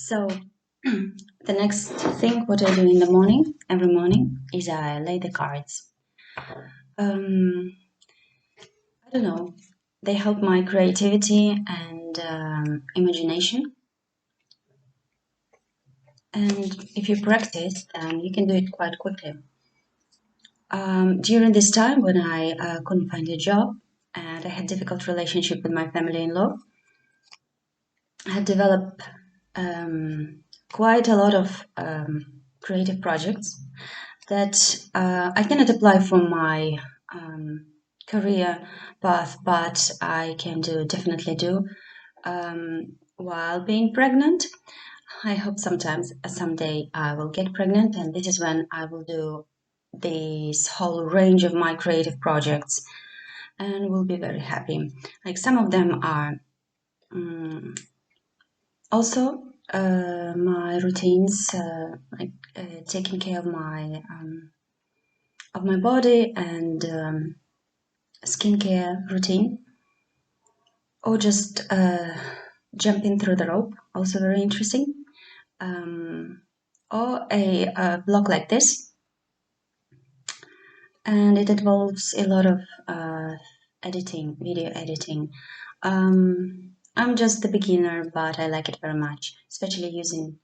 So the next thing what I do in the morning, every morning, is I lay the cards. Um, I don't know. They help my creativity and imagination. And if you practice, then you can do it quite quickly. During this time when I couldn't find a job and I had difficult relationship with my family-in-law, I had developed quite a lot of creative projects that I cannot apply for my career path, but I can definitely do while being pregnant. I hope someday I will get pregnant, and this is when I will do this whole range of my creative projects and will be very happy. Like some of them are also my routines, like taking care of my body and skincare routine, or just jumping through the rope, also very interesting, or a blog like this, and it involves a lot of editing, video editing. I'm just a beginner, but I like it very much, especially using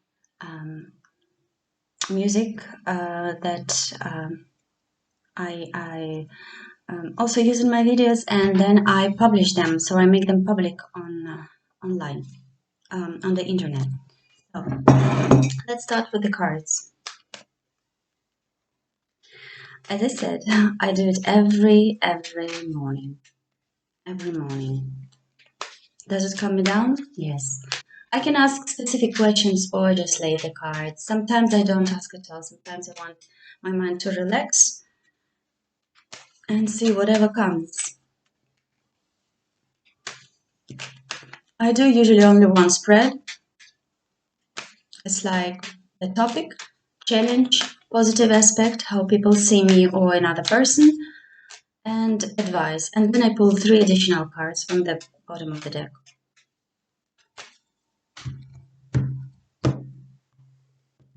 music that I also use in my videos, and then I publish them, so I make them public on online, on the internet. So let's start with the cards. As I said, I do it every morning. Every morning. Does it calm me down? Yes. I can ask specific questions or just lay the cards. Sometimes I don't ask at all. Sometimes I want my mind to relax and see whatever comes. I do usually only one spread. It's like the topic, challenge, positive aspect, how people see me or another person, and advice. And then I pull 3 additional cards from the bottom of the deck.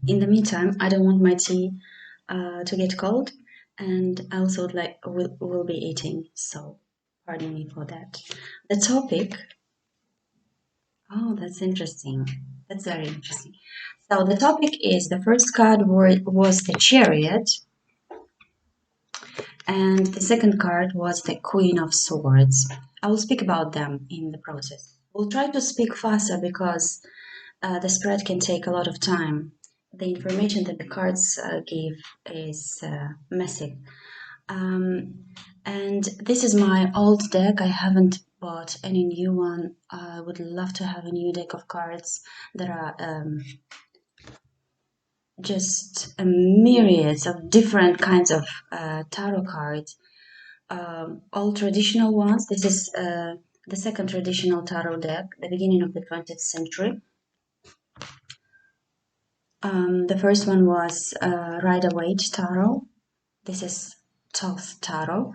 In the meantime, I don't want my tea to get cold, and I also will be eating, so pardon me for that. The topic. Oh, that's interesting. That's very interesting. So the topic is the first card was the Chariot, and the second card was the Queen of Swords. I will speak about them in the process. We'll try to speak faster because the spread can take a lot of time. The information that the cards give is massive. And this is my old deck. I haven't bought any new one. I would love to have a new deck of cards that are just a myriads of different kinds of tarot cards. All traditional ones. This is the second traditional tarot deck, the beginning of the 20th century. The first one was Rider-Waite Tarot. This is Thoth Tarot.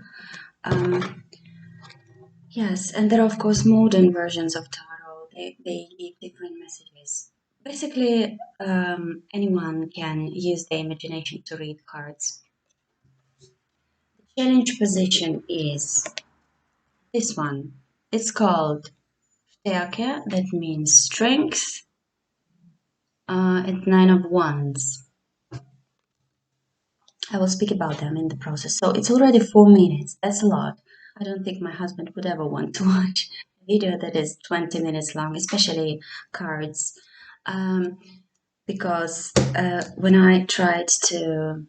Yes, and there are of course modern versions of tarot. They give different messages. Basically, anyone can use their imagination to read cards. The challenge position is this one. It's called Stärke, that means strength, and 9 of Wands. I will speak about them in the process. So it's already 4 minutes. That's a lot. I don't think my husband would ever want to watch a video that is 20 minutes long, especially cards. Because when I tried to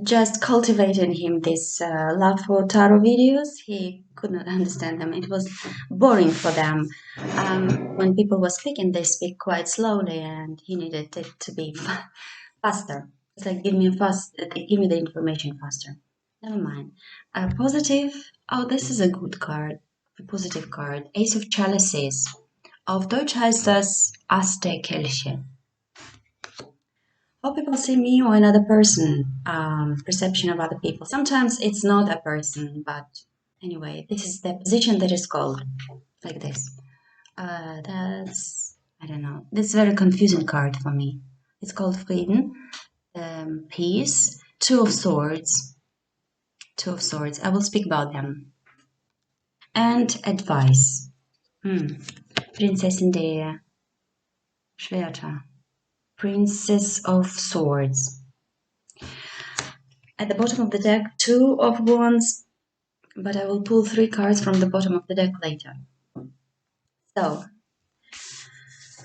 just cultivate in him this love for tarot videos, he could not understand them. It was boring for them. When people were speaking, they speak quite slowly, and he needed it to be faster. It's like give me the information faster. Never mind. Positive. Oh, this is a good card. A positive card. Ace of Chalices. Auf Deutsch heißt das Ass der Kelche. How people see me or another person, perception of other people. Sometimes it's not a person, but Anyway, this is the position that is called like this. I don't know. This is a very confusing card for me. It's called Frieden, Peace, Two of Swords, Two of Swords. I will speak about them. And Advice. Prinzessin der Schwerter. Princess of Swords. At the bottom of the deck, Two of Wands, but I will pull 3 cards from the bottom of the deck later. So,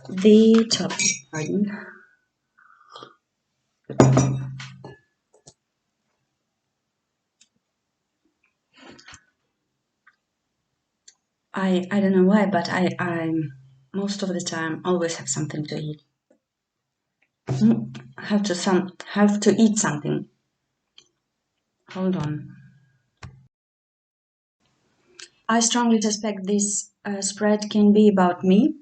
the topic, pardon. I don't know why, but I most of the time always have something to eat. Have to eat something. Hold on. I strongly suspect this spread can be about me.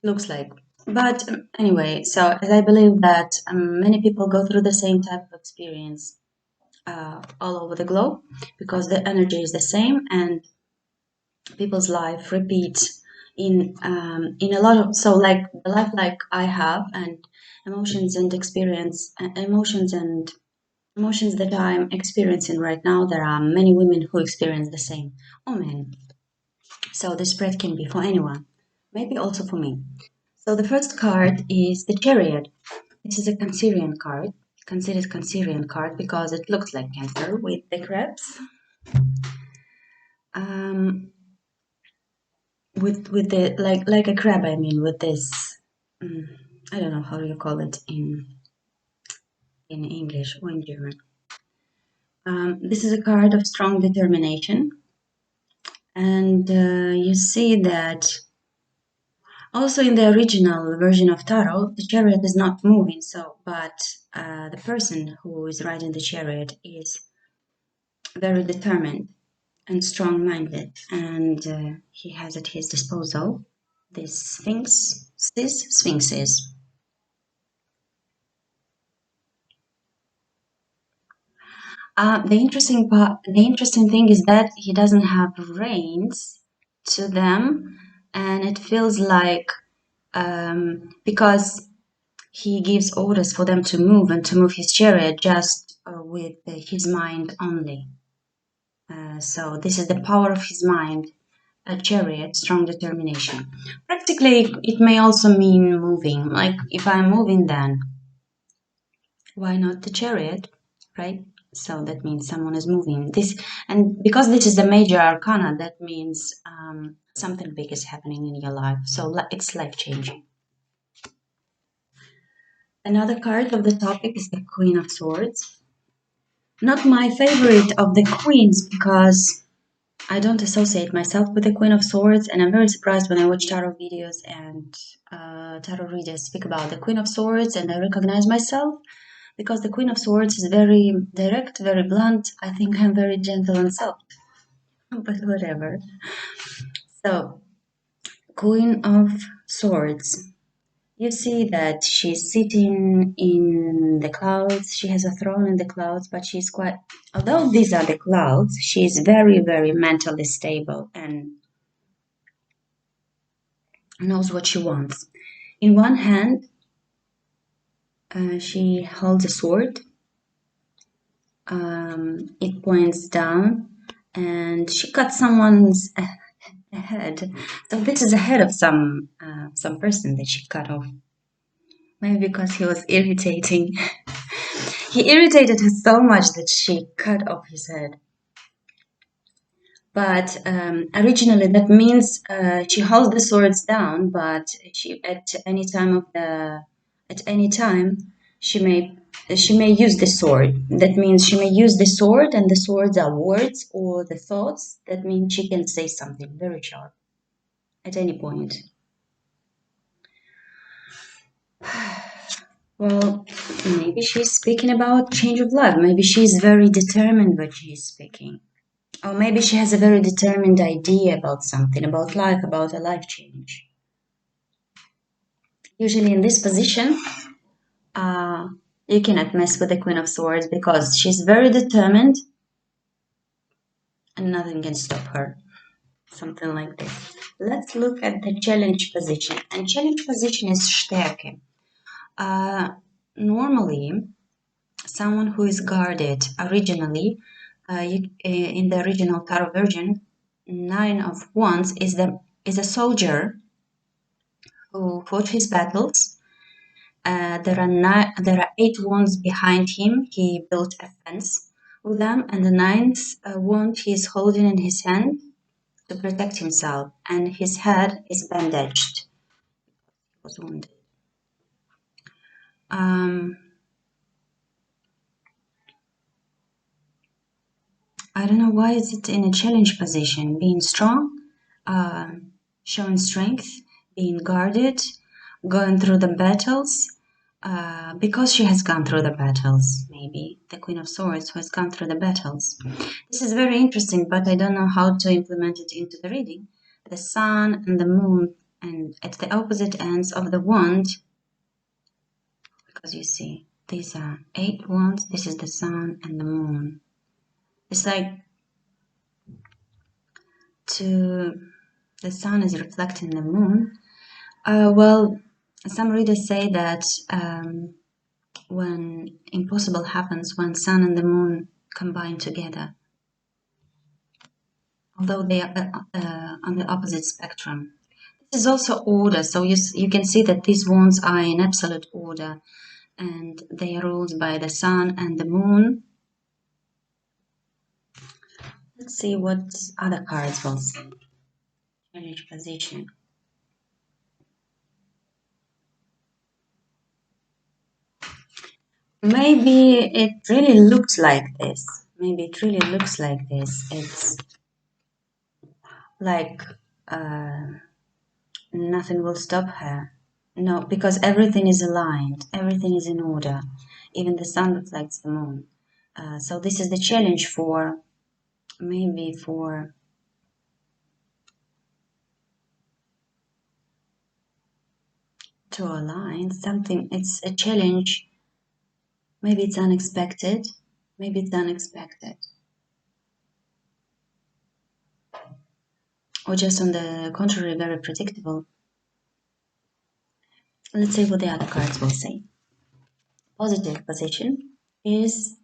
Looks like. But anyway, so as I believe that many people go through the same type of experience all over the globe, because the energy is the same and people's life repeat in a lot of, so like the life like I have, and emotions and experience, emotions that I'm experiencing right now. There are many women who experience the same, or men. So the spread can be for anyone, maybe also for me. So the first card is the Chariot. This is a Cancerian card, considered Cancerian card because it looks like Cancer with the crabs. With the like a crab, I mean, with this. I don't know how you call it in English or in German. This is a card of strong determination, and you see that also in the original version of tarot, the chariot is not moving. So, but the person who is riding the chariot is very determined and strong-minded, and he has at his disposal this sphinxes. The interesting thing is that he doesn't have reins to them, and it feels like because he gives orders for them to move and to move his chariot just with his mind only. So this is the power of his mind, a chariot, strong determination. Practically, it may also mean moving. Like if I'm moving, then why not the chariot, right? So that means someone is moving. And because this is the major arcana, that means something big is happening in your life. So it's life changing. Another card of the topic is the Queen of Swords. Not my favorite of the queens because I don't associate myself with the Queen of Swords, and I'm very surprised when I watch tarot videos and tarot readers speak about the Queen of Swords, and I recognize myself because the Queen of Swords is very direct, very blunt. I think I'm very gentle and soft, but whatever. So, Queen of Swords. You see that she's sitting in the clouds. She has a throne in the clouds, but she's quite, although these are the clouds, she's very, very mentally stable and knows what she wants. In one hand, she holds a sword. It points down, and she cut someone's head. So this is the head of some person that she cut off. Maybe because he was irritating. He irritated her so much that she cut off his head. But originally that means she holds the swords down, but she at any time she may use the sword. That means she may use the sword, and the swords are words or the thoughts. That means she can say something very sharp at any point. Well, maybe she's speaking about change of life. Maybe she's very determined what she's speaking. Or maybe she has a very determined idea about something, about life, about a life change. Usually in this position, you cannot mess with the Queen of Swords because she's very determined and nothing can stop her. Something like this. Let's look at the challenge position. And challenge position is Stärke. Normally, someone who is guarded originally, in the original tarot version, Nine of Wands is a soldier who fought his battles. There are 8 wands behind him. He built a fence with them, and the ninth wand he is holding in his hand to protect himself, and his head is bandaged. He was wounded. I don't know why is it in a challenge position. Being strong, showing strength, being guarded, going through the battles. Because she has gone through the battles, maybe the Queen of Swords who has gone through the battles. This is very interesting, but I don't know how to implement it into the reading. The Sun and the Moon, and at the opposite ends of the wand, because you see, these are 8 wands. This is the Sun and the Moon. It's like the Sun is reflecting the Moon. Well, some readers say that when impossible happens, when Sun and the Moon combine together, although they are on the opposite spectrum. This is also order, so you can see that these wands are in absolute order, and they are ruled by the Sun and the Moon. Let's see what other cards will say. Challenge position. Maybe it really looks like this. Maybe it really looks like this. It's like nothing will stop her. No, because everything is aligned, everything is in order. Even the sun reflects the moon. So this is the challenge for, maybe for, to align something. It's a challenge. Maybe it's unexpected. Maybe it's unexpected. Or just on the contrary, very predictable. Let's see what the other cards will say. Positive position is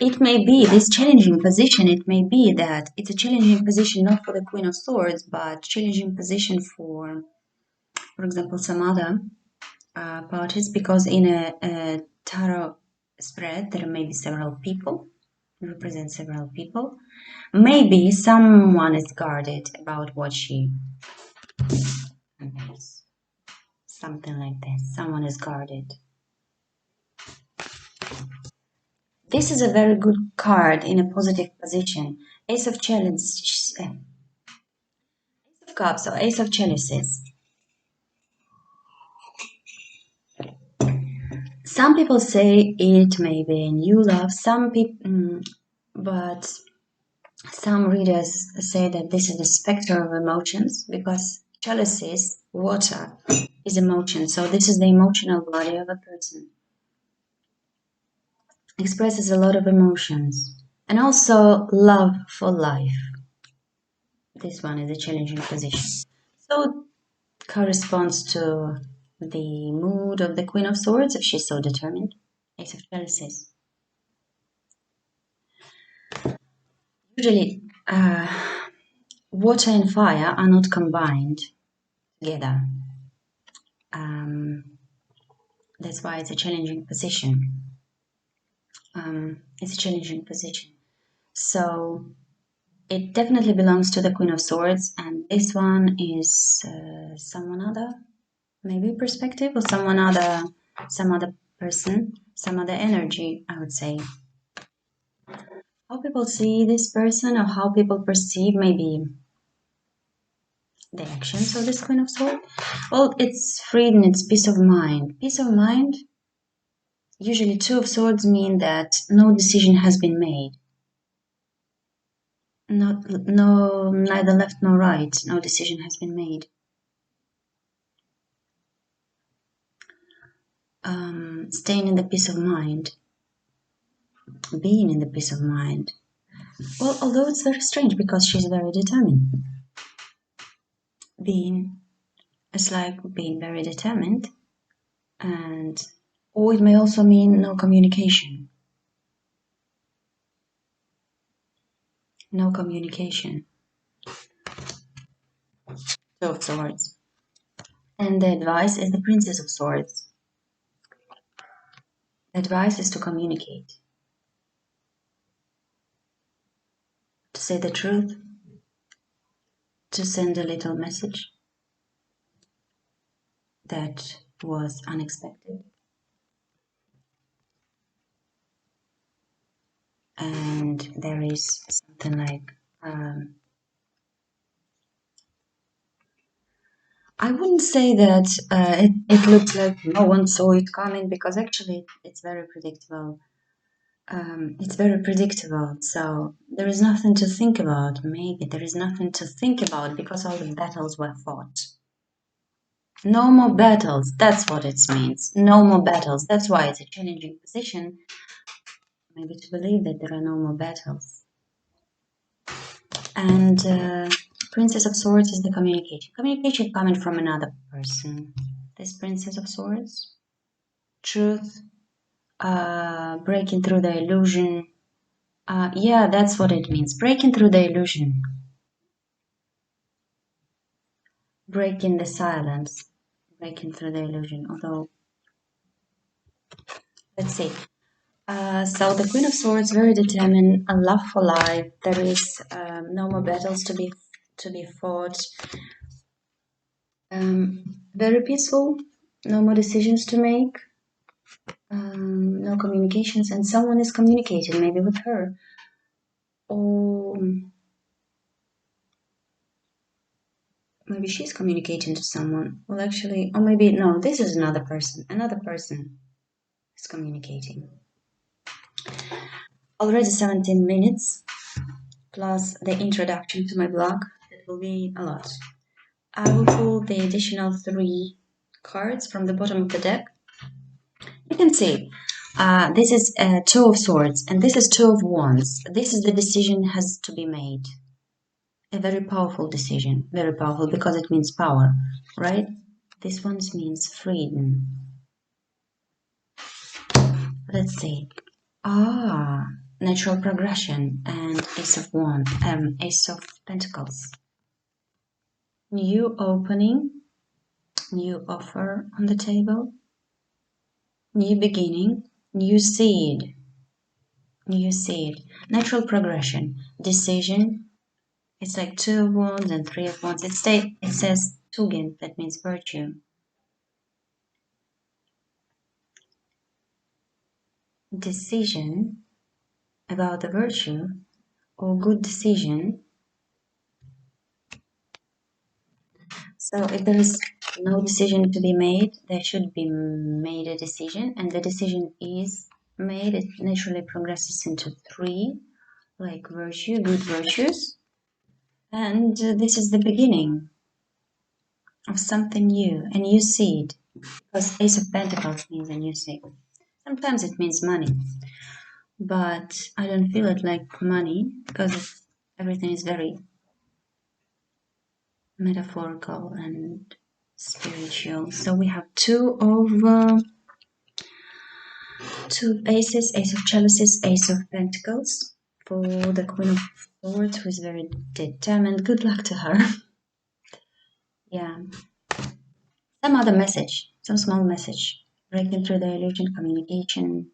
it may be this challenging position. It may be that it's a challenging position not for the Queen of Swords, but challenging position for example, some other parties, because in a tarot spread there may be several people, represent several people. Maybe someone is guarded about what she conveys. Something like this. Someone is guarded. This is a very good card in a positive position. Ace of Chalices, Ace of Cups, or Ace of Chalices. Some people say it may be a new love. Some people, but some readers say that this is the specter of emotions, because chalices, water, is emotion. So this is the emotional body of a person. Expresses a lot of emotions. And also love for life. This one is a challenging position. So corresponds to the mood of the Queen of Swords, if she's so determined. Ace of Chalices. Usually, water and fire are not combined together. That's why it's a challenging position. It's a challenging position. So it definitely belongs to the Queen of Swords, and this one is someone other, maybe perspective, or some other person, some other energy, I would say. How people see this person, or how people perceive maybe the actions of this Queen of Swords. Well, it's freedom, it's peace of mind. Peace of mind, usually Two of Swords mean that no decision has been made. Neither left nor right, no decision has been made. Staying in the peace of mind. being in the peace of mind. Well, although it's very strange because she's very determined. Being is like being very determined, and or it may also mean no communication. No communication. Two of Swords. And the advice is the Princess of Swords. The advice is to communicate, to say the truth, to send a little message that was unexpected. And there is something like, I wouldn't say that it looked like no one saw it coming, because actually it's very predictable. It's very predictable, so there is nothing to think about. Maybe there is nothing to think about because all the battles were fought. No more battles, that's what it means. No more battles. That's why it's a challenging position, maybe, to believe that there are no more battles. And Princess of Swords is the communication. Communication coming from another person. This Princess of Swords. Truth. Breaking through the illusion. Yeah, that's what it means. Breaking through the illusion. Breaking the silence. Breaking through the illusion. Although, let's see. So the Queen of Swords, very determined, a love for life. There is no more battles to be fought. Very peaceful, no more decisions to make, no communications, and someone is communicating, maybe with her, or maybe she's communicating to someone. Well, actually, or maybe no, this is another person. Another person is communicating. Already 17 minutes, plus the introduction to my blog. It will be a lot. I will pull the additional 3 cards from the bottom of the deck. You can see this is 2 of Swords and this is 2 of Wands. This is the decision has to be made. A very powerful decision, very powerful because it means power, right? This one means freedom. Let's see. Natural progression and Ace of Wands, Ace of Pentacles. New opening, new offer on the table, new beginning, new seed, natural progression, decision. It's like 2 of Wands and 3 of Wands. It says Tugend, that means virtue. Decision about the virtue or good decision. So if there is no decision to be made, there should be made a decision, and the decision is made. It naturally progresses into 3, like virtue, good virtues. And this is the beginning of something new, a new seed. Because Ace of Pentacles means a new seed. Sometimes it means money, but I don't feel it like money because everything is very metaphorical and spiritual. So we have 2 aces, Ace of Chalices, Ace of Pentacles for the Queen of Swords, who is very determined. Good luck to her. Yeah. Some other message, some small message. Breaking through the illusion, communication,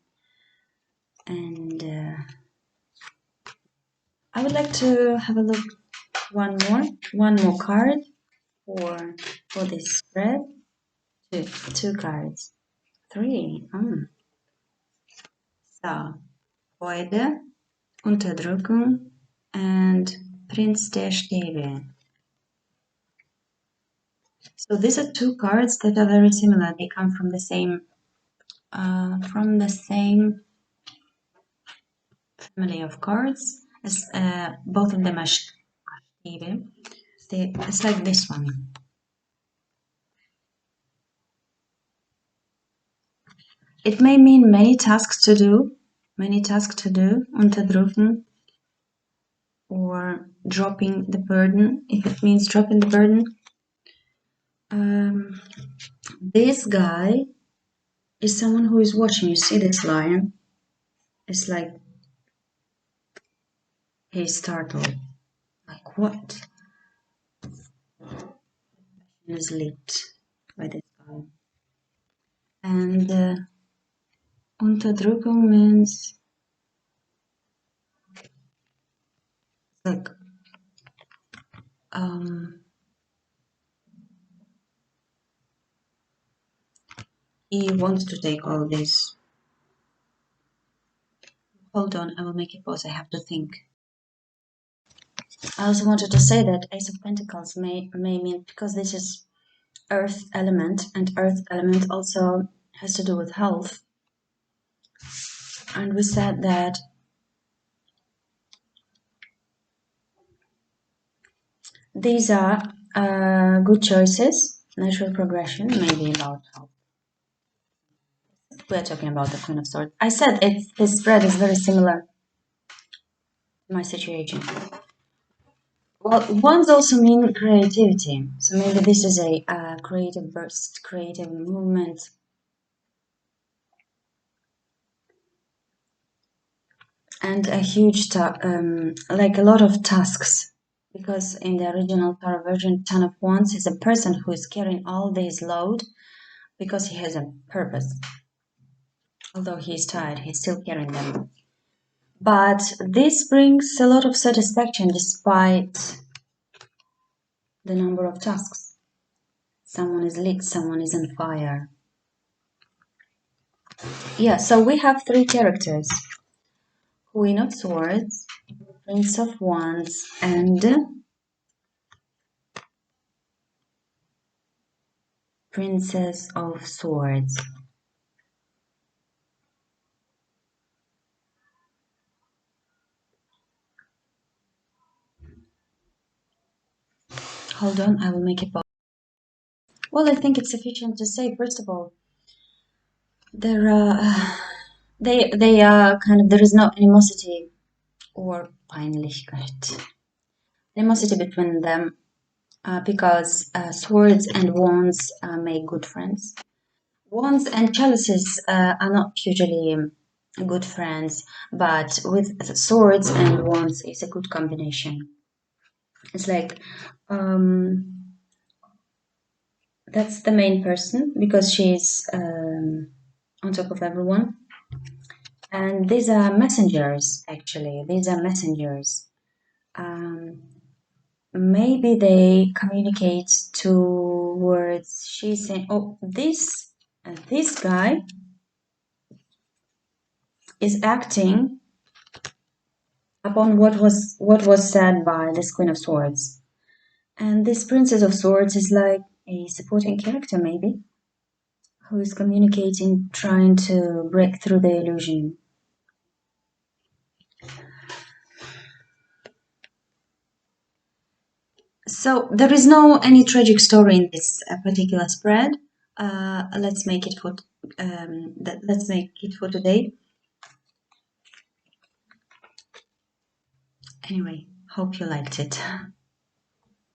and I would like to have a look one more card for this spread. Two cards. 3. So, Freude, Unterdrückung, and Prinz der Stäbe. So these are 2 cards that are very similar. They come from the same family of cards. As both of them are Stäbe. It's like this one. It may mean many tasks to do, many tasks to do, unterdrücken, or dropping the burden, if it means dropping the burden. This guy is someone who is watching. You see this lion? It's like he's startled. Like, what? Is lit by this guy. And Unterdrückung means like he wants to take all this. Hold on, I will make it pause. I have to think. I also wanted to say that Ace of Pentacles may mean, because this is Earth element, and Earth element also has to do with health. And we said that these are good choices, natural progression, maybe about health. We're talking about the Queen of Swords. I said this spread is very similar to my situation. Well, wands also mean creativity. So maybe this is a creative burst, creative movement. And a huge, like a lot of tasks. Because in the original tarot version, Ten of Wands is a person who is carrying all this load because he has a purpose. Although he's tired, he's still carrying them. But this brings a lot of satisfaction despite the number of tasks. Someone is lit, someone is on fire. Yeah, so we have three characters. Queen of Swords, Prince of Wands, and Princess of Swords. Hold on, I will make it pause. Well, I think it's sufficient to say, first of all, there they are kind of, there is no animosity or Peinlichkeit. Animosity between them because swords and wands make good friends. Wands and chalices are not usually good friends, but with swords and wands is a good combination. It's like that's the main person because she's on top of everyone. And these are messengers, actually. These are messengers. Maybe they communicate towards, she's saying, oh, this guy is acting upon what was said by this Queen of Swords. And this Princess of Swords is like a supporting character, maybe, who is communicating, trying to break through the illusion. So there is no any tragic story in this particular spread. Let's make it for today. Anyway, hope you liked it.